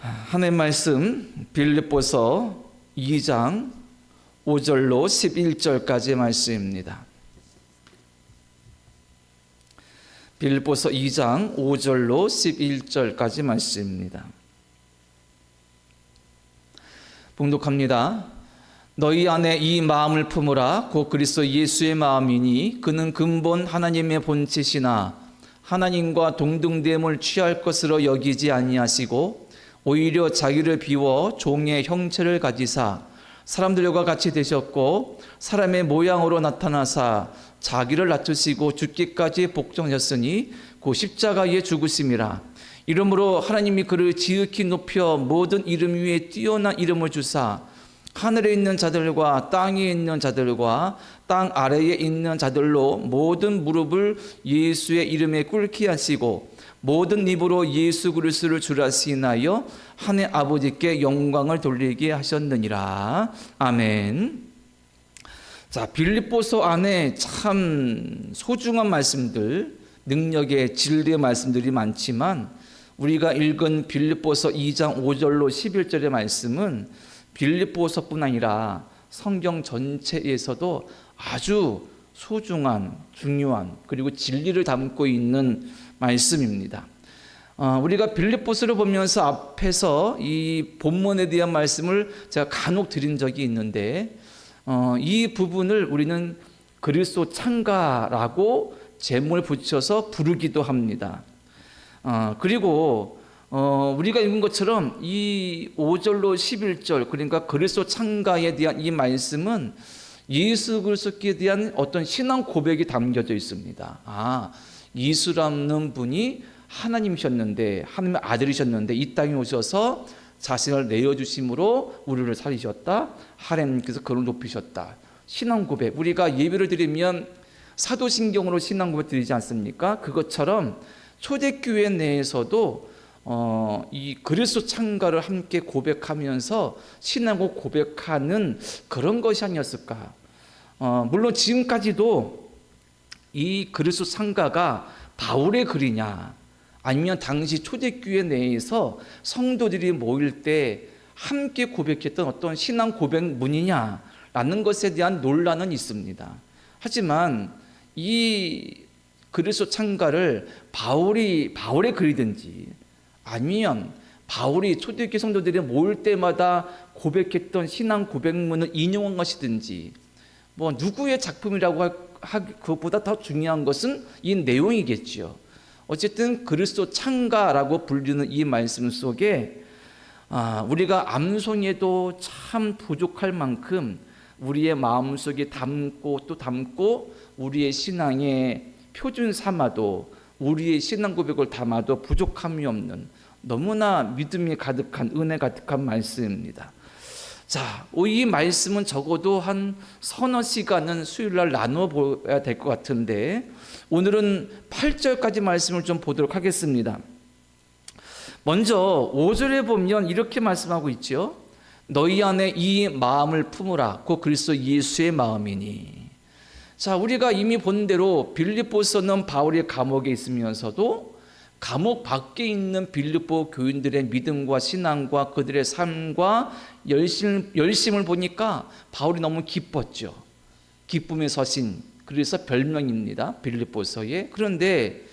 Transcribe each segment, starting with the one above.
하나님의 말씀 빌립보서 2장 5절로 11절까지의 말씀입니다. 빌립보서 2장 5절로 11절까지 말씀입니다. 봉독합니다. 너희 안에 이 마음을 품으라. 곧 그리스도 예수의 마음이니 그는 근본 하나님의 본체시나 하나님과 동등됨을 취할 것으로 여기지 아니하시고 오히려 자기를 비워 종의 형체를 가지사 사람들과 같이 되셨고 사람의 모양으로 나타나사 자기를 낮추시고 죽기까지 복종하셨으니 그 십자가에 죽으심이라. 이러므로 하나님이 그를 지극히 높여 모든 이름 위에 뛰어난 이름을 주사 하늘에 있는 자들과 땅에 있는 자들과 땅 아래에 있는 자들로 모든 무릎을 예수의 이름에 꿇게 하시고 모든 입으로 예수 그리스도를 주라 시인하여 하늘 아버지께 영광을 돌리게 하셨느니라. 아멘. 자, 빌립보서 안에 참 소중한 말씀들, 능력의 진리의 말씀들이 많지만 우리가 읽은 빌립보서 2장 5절로 11절의 말씀은 빌립보서뿐 아니라 성경 전체에서도 아주 소중한, 중요한, 그리고 진리를 담고 있는 말씀입니다. 우리가 빌립보서를 보면서 앞에서 이 본문에 대한 말씀을 제가 간혹 드린 적이 있는데 이 부분을 우리는 그리스도 창가라고 제목을 붙여서 부르기도 합니다. 그리고 우리가 읽은 것처럼 이 5절로 11절, 그러니까 그리스도 창가에 대한 이 말씀은 예수 그리스도에 대한 어떤 신앙 고백이 담겨져 있습니다. 예수라는 분이 하나님이셨는데, 하나님의 아들이셨는데 이 땅에 오셔서 자신을 내어주심으로 우리를 살리셨다. 하나님께서 그를 높이셨다. 신앙 고백. 우리가 예배를 드리면 사도신경으로 신앙 고백 드리지 않습니까? 그것처럼 초대교회 내에서도 이 그리스도 창가를 함께 고백하면서 신앙을 고백하는 그런 것이 아니었을까. 물론 지금까지도 이 그리스도 창가가 바울의 글이냐 아니면 당시 초대교회 내에서 성도들이 모일 때 함께 고백했던 어떤 신앙 고백문이냐라는 것에 대한 논란은 있습니다. 하지만 이 그리스도 창가를 바울의 글이든지 아니면 바울이 초대교회 성도들이 모일 때마다 고백했던 신앙 고백문을 인용한 것이든지 누구의 작품이라고 그것보다 더 중요한 것은 이 내용이겠지요. 어쨌든 그리스도 창가라고 불리는 이 말씀 속에 우리가 암송해도 참 부족할 만큼 우리의 마음속에 담고 또 담고 우리의 신앙의 표준 삼아도 우리의 신앙 고백을 담아도 부족함이 없는 너무나 믿음이 가득한 은혜 가득한 말씀입니다. 자, 이 말씀은 적어도 한 서너 시간은 수요일날 나누어 보아야 될 것 같은데 오늘은 8절까지 말씀을 좀 보도록 하겠습니다. 먼저 5절에 보면 이렇게 말씀하고 있죠. 너희 안에 이 마음을 품으라. 곧 그리스도 예수의 마음이니. 자, 우리가 이미 본 대로 빌립보서는 바울의 감옥에 있으면서도 감옥 밖에 있는 빌립보 교인들의 믿음과 신앙과 그들의 삶과 열심을 보니까 바울이 너무 기뻤죠. 기쁨의 서신, 그래서 별명입니다. 빌립보서에. 그런데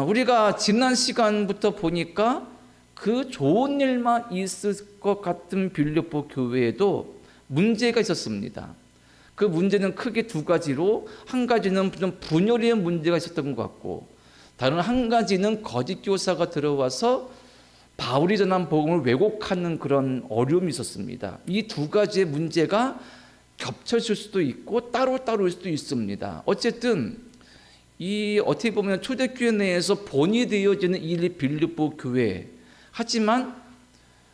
우리가 지난 시간부터 보니까 그 좋은 일만 있을 것 같은 빌립보 교회에도 문제가 있었습니다. 그 문제는 크게 두 가지로, 한 가지는 좀 분열의 문제가 있었던 것 같고 다른 한 가지는 거짓 교사가 들어와서 바울이 전한 복음을 왜곡하는 그런 어려움이 있었습니다. 이 두 가지의 문제가 겹쳐질 수도 있고 따로따로일 수도 있습니다. 어쨌든 어떻게 보면 초대교회 내에서 본이 되어지는 이 빌립보 교회, 하지만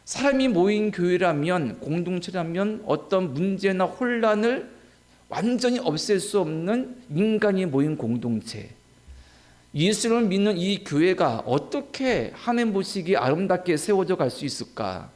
사람이 모인 교회라면, 공동체라면 어떤 문제나 혼란을 완전히 없앨 수 없는 인간이 모인 공동체, 예수를 믿는 이 교회가 어떻게 하나님 보시기에 아름답게 세워져 갈 수 있을까?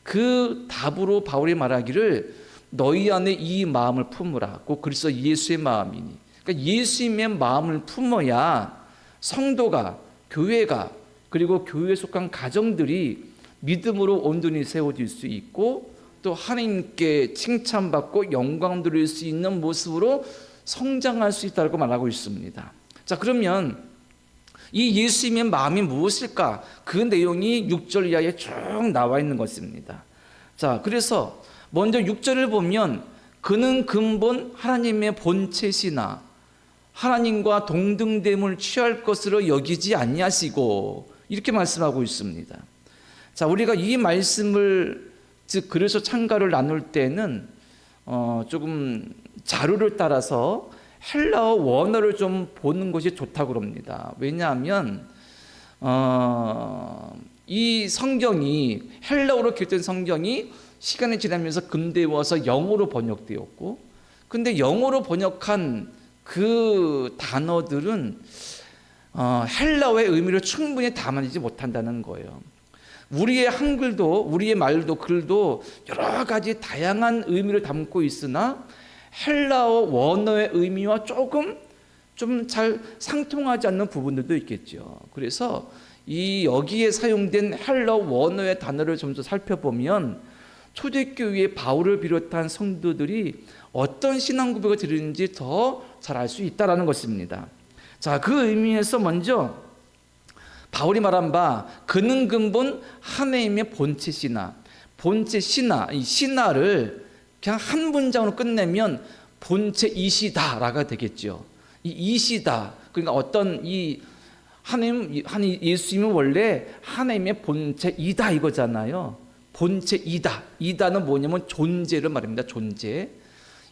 그 답으로 바울이 말하기를 너희 안에 이 마음을 품으라. 곧 그리스도 예수의 마음이니. 그러니까 예수님의 마음을 품어야 성도가, 교회가, 그리고 교회에 속한 가정들이 믿음으로 온전히 세워질 수 있고 또 하나님께 칭찬받고 영광 드릴 수 있는 모습으로 성장할 수 있다고 말하고 있습니다. 자, 그러면 이 예수님의 마음이 무엇일까? 그 내용이 6절 이하에 쭉 나와 있는 것입니다. 자, 그래서 먼저 6절을 보면 그는 근본 하나님의 본체시나 하나님과 동등됨을 취할 것으로 여기지 아니하시고 이렇게 말씀하고 있습니다. 자, 우리가 이 말씀을 즉 그래서 창가를 나눌 때는 조금 자료를 따라서 헬라어 원어를 좀 보는 것이 좋다고 그럽니다. 왜냐하면 이 성경이 헬라어로 기록된 성경이 시간이 지나면서 근대에 와서 영어로 번역되었고, 근데 영어로 번역한 그 단어들은 헬라어의 의미를 충분히 담아내지 못한다는 거예요. 우리의 한글도 우리의 말도 글도 여러 가지 다양한 의미를 담고 있으나 헬라어 원어의 의미와 조금 좀 잘 상통하지 않는 부분들도 있겠죠. 그래서 이 여기에 사용된 헬라어 원어의 단어를 좀 더 살펴보면 초대교회의 바울을 비롯한 성도들이 어떤 신앙 고백을 드리는지 더 잘 알 수 있다는 것입니다. 자, 그 의미에서 먼저 바울이 말한 바 그는 근본 하나님의 본체시나, 본체시나, 이 시나를 그냥 한 문장으로 끝내면 본체이시다라가 되겠죠. 이 이시다, 그러니까 어떤 이 하나님 예수님은 원래 하나님의 본체이다 이거잖아요. 본체이다. 이다는 뭐냐면 존재를 말합니다. 존재.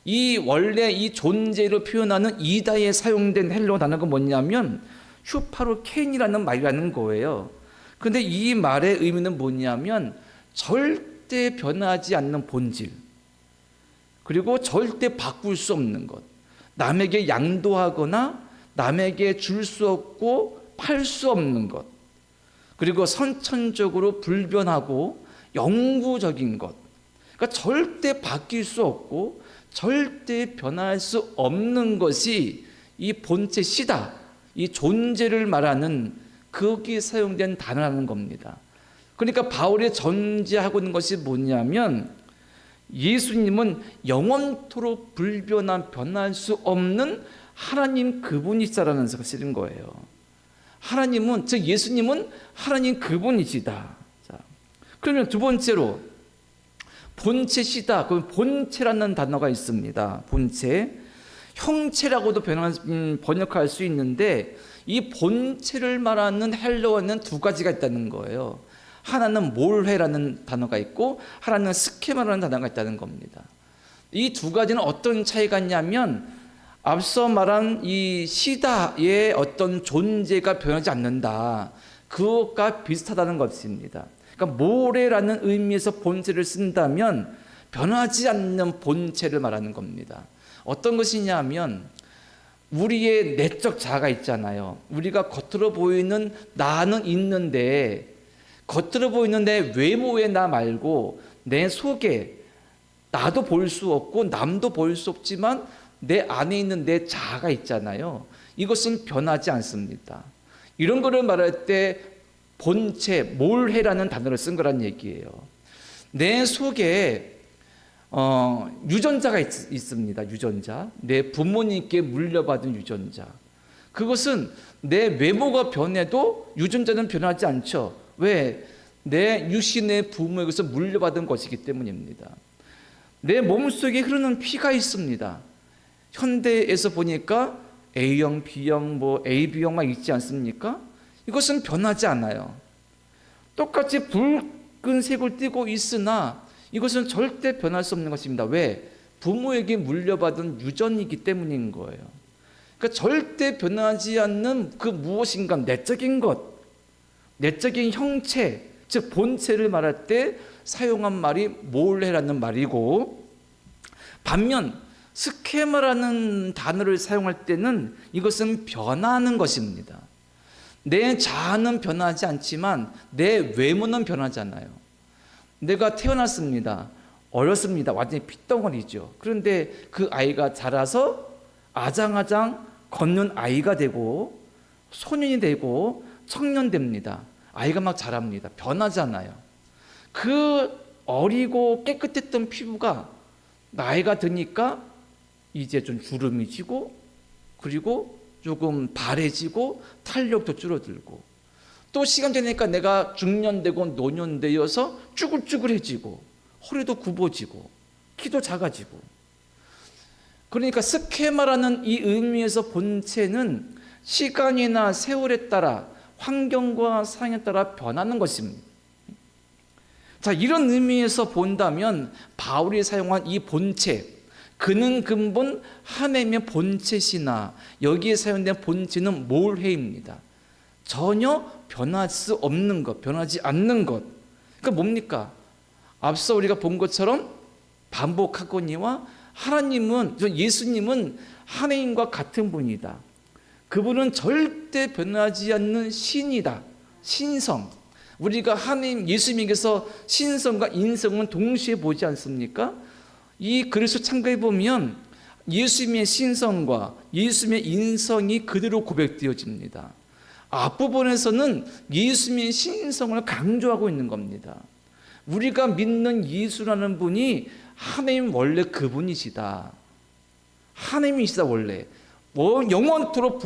이 원래 이 존재를 표현하는 이다에 사용된 헬라어 단어가 뭐냐면 슈파로켄이라는 말이라는 거예요. 그런데 이 말의 의미는 뭐냐면 절대 변하지 않는 본질, 그리고 절대 바꿀 수 없는 것, 남에게 양도하거나 남에게 줄 수 없고 팔 수 없는 것, 그리고 선천적으로 불변하고 영구적인 것, 그러니까 절대 바뀔 수 없고 절대 변할 수 없는 것이 이 본체시다, 이 존재를 말하는 거기에 사용된 단어라는 겁니다. 그러니까 바울이 전제하고 있는 것이 뭐냐면 예수님은 영원토록 불변한 변할 수 없는 하나님 그분이시라는 사실인 거예요. 하나님은, 즉 예수님은 하나님 그분이시다. 자, 그러면 두 번째로 본체시다. 그 본체라는 단어가 있습니다. 본체, 형체라고도 번역할 수 있는데 이 본체를 말하는 헬라어는 두 가지가 있다는 거예요. 하나는 몰회라는 단어가 있고 하나는 스케마라는 단어가 있다는 겁니다. 이 두 가지는 어떤 차이가 있냐면 앞서 말한 이 시다의 어떤 존재가 변하지 않는다, 그것과 비슷하다는 것입니다. 그러니까 모래라는 의미에서 본체를 쓴다면 변하지 않는 본체를 말하는 겁니다. 어떤 것이냐면 우리의 내적 자아가 있잖아요. 우리가 겉으로 보이는 나는 있는데, 겉으로 보이는 내 외모의 나 말고 내 속에 나도 볼 수 없고 남도 볼 수 없지만 내 안에 있는 내 자아가 있잖아요. 이것은 변하지 않습니다. 이런 거를 말할 때 본체, 몰해라는 단어를 쓴 거란 얘기예요. 내 속에 유전자가 있습니다. 유전자. 내 부모님께 물려받은 유전자. 그것은 내 외모가 변해도 유전자는 변하지 않죠. 왜? 내 유신의 부모에게서 물려받은 것이기 때문입니다. 내 몸속에 흐르는 피가 있습니다. 현대에서 보니까 A형, B형, AB형만 있지 않습니까? 이것은 변하지 않아요. 똑같이 붉은색을 띠고 있으나 이것은 절대 변할 수 없는 것입니다. 왜? 부모에게 물려받은 유전이기 때문인 거예요. 그러니까 절대 변하지 않는 그 무엇인가 내적인 것, 내적인 형체, 즉 본체를 말할 때 사용한 말이 몰해라는 말이고, 반면 스케마라는 단어를 사용할 때는 이것은 변하는 것입니다. 내 자아는 변하지 않지만 내 외모는 변하잖아요. 내가 태어났습니다. 어렸습니다. 완전히 핏덩어리죠. 그런데 그 아이가 자라서 아장아장 걷는 아이가 되고 소년이 되고 청년 됩니다. 아이가 막 자랍니다. 변하잖아요. 그 어리고 깨끗했던 피부가 나이가 드니까 이제 좀 주름이 지고, 그리고 조금 바래지고 탄력도 줄어들고, 또 시간 지나니까 내가 중년되고 노년되어서 쭈글쭈글해지고 허리도 굽어지고 키도 작아지고. 그러니까 스케마라는 이 의미에서 본체는 시간이나 세월에 따라 환경과 상황에 따라 변하는 것입니다. 자, 이런 의미에서 본다면 바울이 사용한 이 본체, 그는 근본 하나님의 본체시나, 여기에 사용된 본체는 몰해입니다. 전혀 변할 수 없는 것, 변하지 않는 것. 그러니까 뭡니까? 앞서 우리가 본 것처럼 반복하거니와 하나님은, 예수님은 하나님과 같은 분이다. 그분은 절대 변하지 않는 신이다. 신성. 우리가 하나님, 예수님에게서 신성과 인성은 동시에 보지 않습니까? 이 그리스도 창가에 보면 예수님의 신성과 예수님의 인성이 그대로 고백되어집니다. 앞부분에서는 예수님의 신성을 강조하고 있는 겁니다. 우리가 믿는 예수라는 분이 하나님 원래 그분이시다. 하나님이시다 원래. 영원토록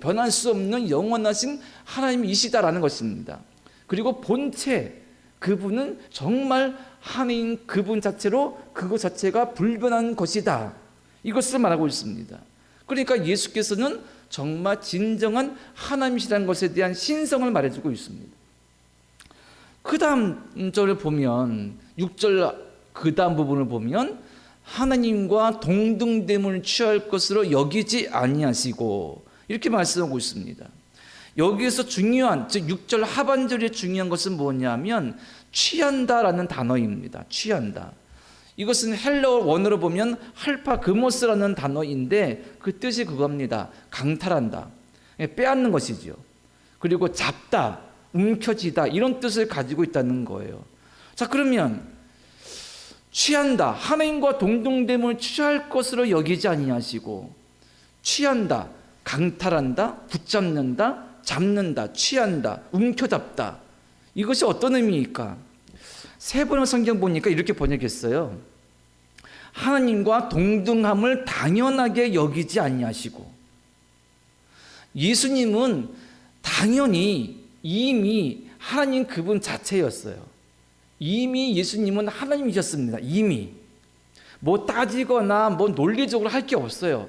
변할 수 없는 영원하신 하나님이시다라는 것입니다. 그리고 본체, 그분은 정말 하나님 그분 자체로 그것 자체가 불변한 것이다. 이것을 말하고 있습니다. 그러니까 예수께서는 정말 진정한 하나님이시라는 것에 대한 신성을 말해주고 있습니다. 그 다음 절을 보면, 6절 그 다음 부분을 보면 하나님과 동등됨을 취할 것으로 여기지 아니하시고, 이렇게 말씀하고 있습니다. 여기에서 중요한, 즉 6절 하반절에 중요한 것은 뭐냐면 취한다라는 단어입니다. 취한다. 이것은 헬라어 원어로 보면 할파그모스라는 단어인데 그 뜻이 그겁니다. 강탈한다, 빼앗는 것이죠. 그리고 잡다, 움켜쥐다, 이런 뜻을 가지고 있다는 거예요. 자, 그러면 취한다, 하나님과 동등됨을 취할 것으로 여기지 아니하시고, 취한다, 강탈한다, 붙잡는다, 잡는다, 취한다, 움켜잡다, 이것이 어떤 의미일까? 세 번의 성경 보니까 이렇게 번역했어요. 하나님과 동등함을 당연하게 여기지 아니하시고. 예수님은 당연히 이미 하나님 그분 자체였어요. 이미 예수님은 하나님이셨습니다. 이미 뭐 따지거나 뭐 논리적으로 할 게 없어요.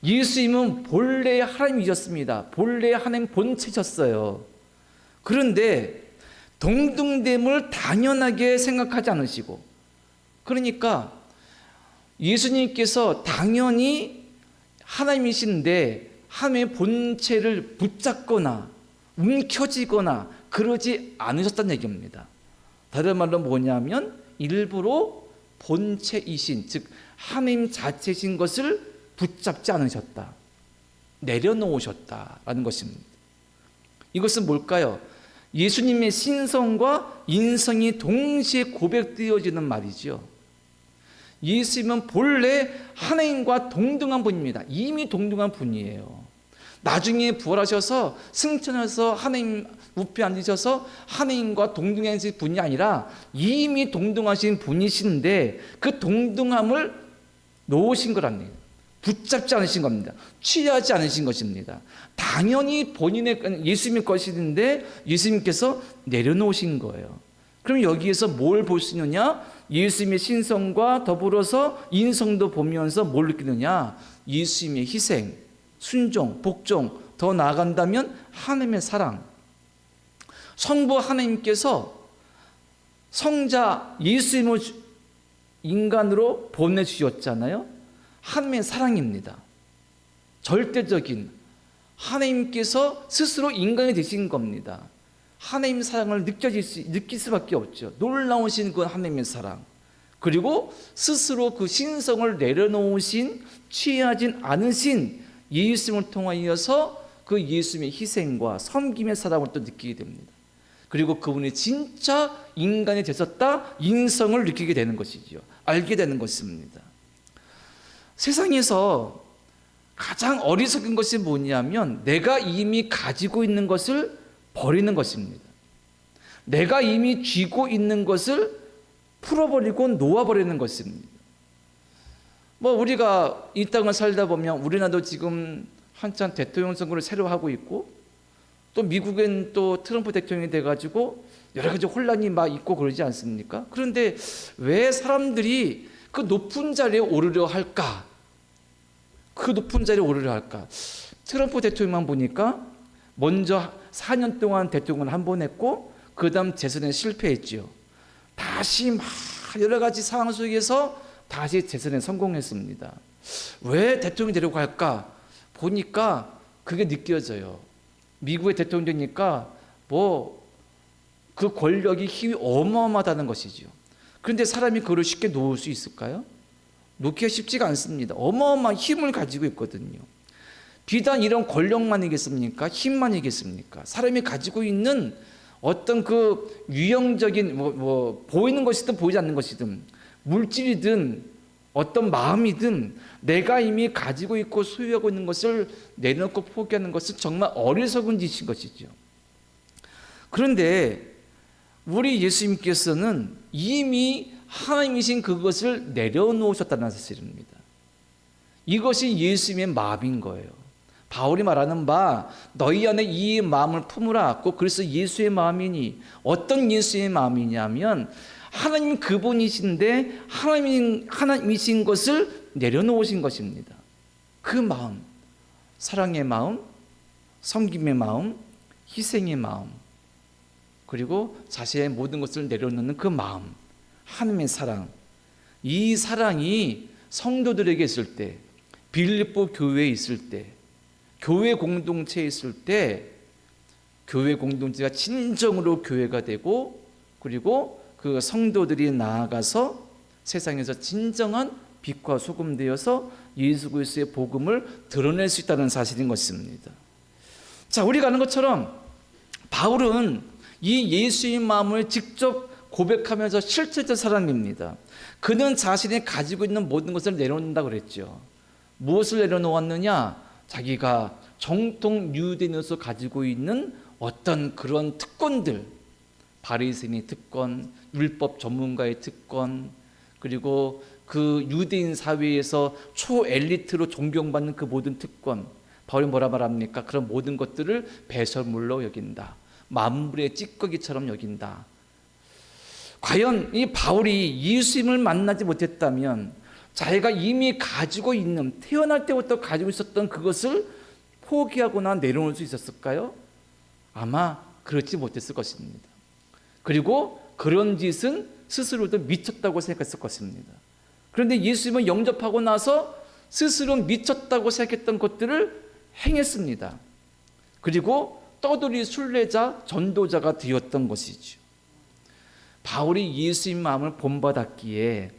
예수님은 본래 하나님이셨습니다. 본래 하나님 본체셨어요. 그런데 동등됨을 당연하게 생각하지 않으시고, 그러니까 예수님께서 당연히 하나님이신데 하나님의 본체를 붙잡거나 움켜쥐거나 그러지 않으셨다는 얘기입니다. 다른 말로 뭐냐면 일부러 본체이신, 즉 하나님 자체이신 것을 붙잡지 않으셨다, 내려놓으셨다라는 것입니다. 이것은 뭘까요? 예수님의 신성과 인성이 동시에 고백되어지는 말이죠. 예수님은 본래 하나님과 동등한 분입니다. 이미 동등한 분이에요. 나중에 부활하셔서 승천해서 하나님 우편에 앉으셔서 하나님과 동등하신 분이 아니라 이미 동등하신 분이신데 그 동등함을 놓으신 거랍니다. 붙잡지 않으신 겁니다. 취하지 않으신 것입니다. 당연히 본인의 예수님의 것인데 예수님께서 내려놓으신 거예요. 그럼 여기에서 뭘 볼 수 있느냐? 예수님의 신성과 더불어서 인성도 보면서 뭘 느끼느냐? 예수님의 희생, 순종, 복종, 더 나아간다면 하나님의 사랑. 성부 하나님께서 성자 예수님을 인간으로 보내주셨잖아요. 하나님의 사랑입니다. 절대적인 하나님께서 스스로 인간이 되신 겁니다. 하나님의 사랑을 느낄 수밖에 없죠. 놀라우신 그 하나님의 사랑. 그리고 스스로 그 신성을 내려놓으신, 취하진 않으신 예수님을 통하여서 그 예수님의 희생과 섬김의 사랑을 또 느끼게 됩니다. 그리고 그분이 진짜 인간이 되셨다, 인성을 느끼게 되는 것이죠. 알게 되는 것입니다. 세상에서 가장 어리석은 것이 뭐냐면 내가 이미 가지고 있는 것을 버리는 것입니다. 내가 이미 쥐고 있는 것을 풀어버리고 놓아버리는 것입니다. 우리가 이 땅을 살다 보면 우리나라도 지금 한참 대통령 선거를 새로 하고 있고, 또 미국엔 또 트럼프 대통령이 돼가지고 여러 가지 혼란이 막 있고 그러지 않습니까? 그런데 왜 사람들이 그 높은 자리에 오르려 할까? 그 높은 자리에 오르려 할까? 트럼프 대통령만 보니까 먼저 4년 동안 대통령을 한 번 했고, 그 다음 재선에 실패했죠. 다시 막 여러 가지 상황 속에서 다시 재선에 성공했습니다. 왜 대통령이 되려고 할까? 보니까 그게 느껴져요. 미국의 대통령 되니까 그 권력이 힘이 어마어마하다는 것이죠. 그런데 사람이 그걸 쉽게 놓을 수 있을까요? 놓기가 쉽지가 않습니다. 어마어마한 힘을 가지고 있거든요. 비단 이런 권력만이겠습니까? 힘만이겠습니까? 사람이 가지고 있는 어떤 그 유형적인 보이는 것이든 보이지 않는 것이든 물질이든 어떤 마음이든 내가 이미 가지고 있고 소유하고 있는 것을 내려놓고 포기하는 것은 정말 어리석은 짓인 것이죠. 그런데 우리 예수님께서는 이미 하나님이신 그것을 내려놓으셨다는 사실입니다. 이것이 예수님의 마음인 거예요. 바울이 말하는 바 너희 안에 이 마음을 품으라. 꼭 그래서 예수의 마음이니, 어떤 예수의 마음이냐면 하나님 그분이신데 하나님이신 것을 내려놓으신 것입니다. 그 마음, 사랑의 마음, 섬김의 마음, 희생의 마음, 그리고 자신의 모든 것을 내려놓는 그 마음, 하나님의 사랑. 이 사랑이 성도들에게 있을 때, 빌립보 교회에 있을 때, 교회 공동체에 있을 때, 교회 공동체가 진정으로 교회가 되고, 그리고 그 성도들이 나아가서 세상에서 진정한 빛과 소금 되어서 예수 그리스도의 복음을 드러낼 수 있다는 사실인 것입니다. 자, 우리가 아는 것처럼 바울은 이 예수의 마음을 직접 고백하면서 실천했던 사람입니다. 그는 자신이 가지고 있는 모든 것을 내려놓는다고 그랬죠. 무엇을 내려놓았느냐? 자기가 정통 유대인으로서 가지고 있는 어떤 그런 특권들, 바리새인의 특권, 율법 전문가의 특권, 그리고 그 유대인 사회에서 초엘리트로 존경받는 그 모든 특권, 바울이 뭐라 말합니까? 그런 모든 것들을 배설물로 여긴다. 만물의 찌꺼기처럼 여긴다. 과연 이 바울이 예수님을 만나지 못했다면 자기가 이미 가지고 있는, 태어날 때부터 가지고 있었던 그것을 포기하거나 내려놓을 수 있었을까요? 아마 그렇지 못했을 것입니다. 그리고 그런 짓은 스스로도 미쳤다고 생각했을 것입니다. 그런데 예수님을 영접하고 나서 스스로 미쳤다고 생각했던 것들을 행했습니다. 그리고 떠돌이 순례자, 전도자가 되었던 것이죠. 바울이 예수님 마음을 본받았기에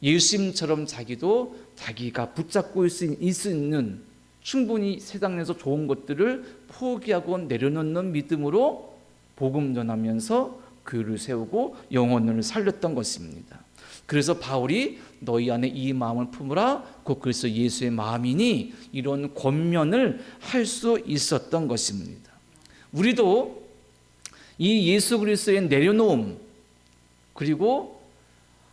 예수님처럼 자기도 자기가 붙잡고 있는 충분히 세상에서 좋은 것들을 포기하고 내려놓는 믿음으로 복음 전하면서 교회를 세우고 영혼을 살렸던 것입니다. 그래서 바울이 너희 안에 이 마음을 품으라. 곧 그리스도 예수의 마음이니 이런 권면을 할 수 있었던 것입니다. 우리도 이 예수 그리스도의 내려놓음, 그리고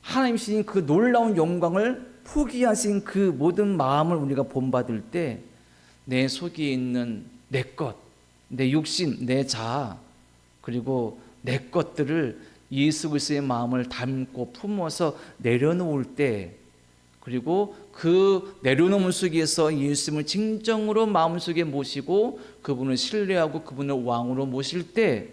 하나님이신 그 놀라운 영광을 포기하신 그 모든 마음을 우리가 본받을 때 내 속에 있는 내 것, 내 육신, 내 자아, 그리고 내 것들을 예수 그리스도의 마음을 담고 품어서 내려놓을 때, 그리고 그 내려놓음 속에서 예수님을 진정으로 마음속에 모시고 그분을 신뢰하고 그분을 왕으로 모실 때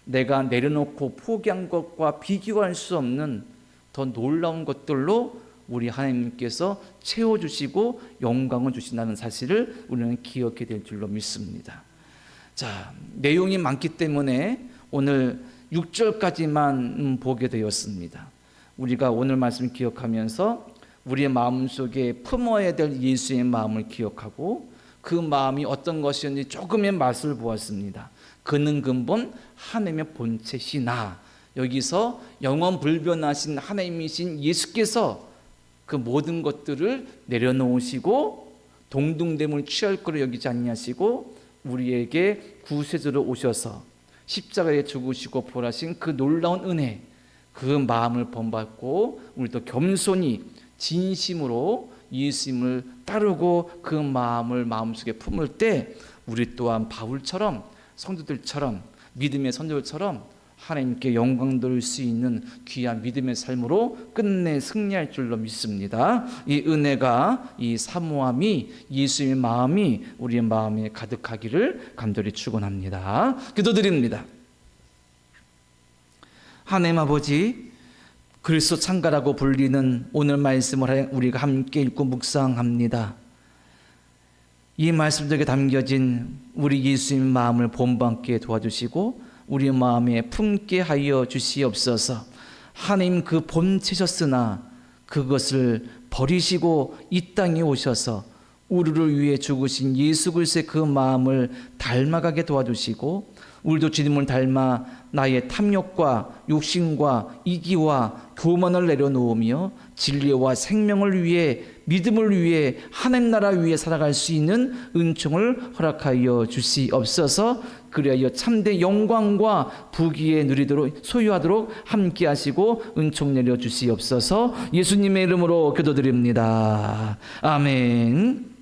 내가 내려놓고 포기한 것과 비교할 수 없는 더 놀라운 것들로 우리 하나님께서 채워주시고 영광을 주신다는 사실을 우리는 기억해야 될 줄로 믿습니다. 자, 내용이 많기 때문에 오늘 6절까지만 보게 되었습니다. 우리가 오늘 말씀 기억하면서 우리의 마음속에 품어야 될 예수의 마음을 기억하고 그 마음이 어떤 것이었는지 조금의 맛을 보았습니다. 그는 근본 하나님의 본체시나, 여기서 영원 불변하신 하나님이신 예수께서 그 모든 것들을 내려놓으시고 동등됨을 취할 거로 여기지 아니하시고 우리에게 구세주로 오셔서 십자가에 죽으시고 부활하신 그 놀라운 은혜, 그 마음을 본받고 우리도 겸손히 진심으로 예수님을 따르고 그 마음을 마음속에 품을 때 우리 또한 바울처럼, 성도들처럼, 믿음의 선조들처럼 하나님께 영광 돌릴 수 있는 귀한 믿음의 삶으로 끝내 승리할 줄로 믿습니다. 이 은혜가, 이 사모함이, 예수님의 마음이 우리의 마음에 가득하기를 간절히 축원합니다. 기도드립니다. 하나님 아버지, 그리스도 창가라고 불리는 오늘 말씀을 우리가 함께 읽고 묵상합니다. 이 말씀 속에 담겨진 우리 예수님의 마음을 본받게 도와주시고 우리 마음에 품게 하여 주시옵소서. 하나님 그 본체셨으나 그것을 버리시고 이 땅에 오셔서 우리를 위해 죽으신 예수 그리스도의 그 마음을 닮아가게 도와주시고 우리도 주님을 닮아 나의 탐욕과 욕심과 이기와 교만을 내려놓으며 진리와 생명을 위해, 믿음을 위해, 하나님 나라 위해 살아갈 수 있는 은총을 허락하여 주시옵소서. 그리하여 참된 영광과 부귀에 누리도록, 소유하도록 함께 하시고 은총 내려 주시옵소서. 예수님의 이름으로 기도드립니다. 아멘.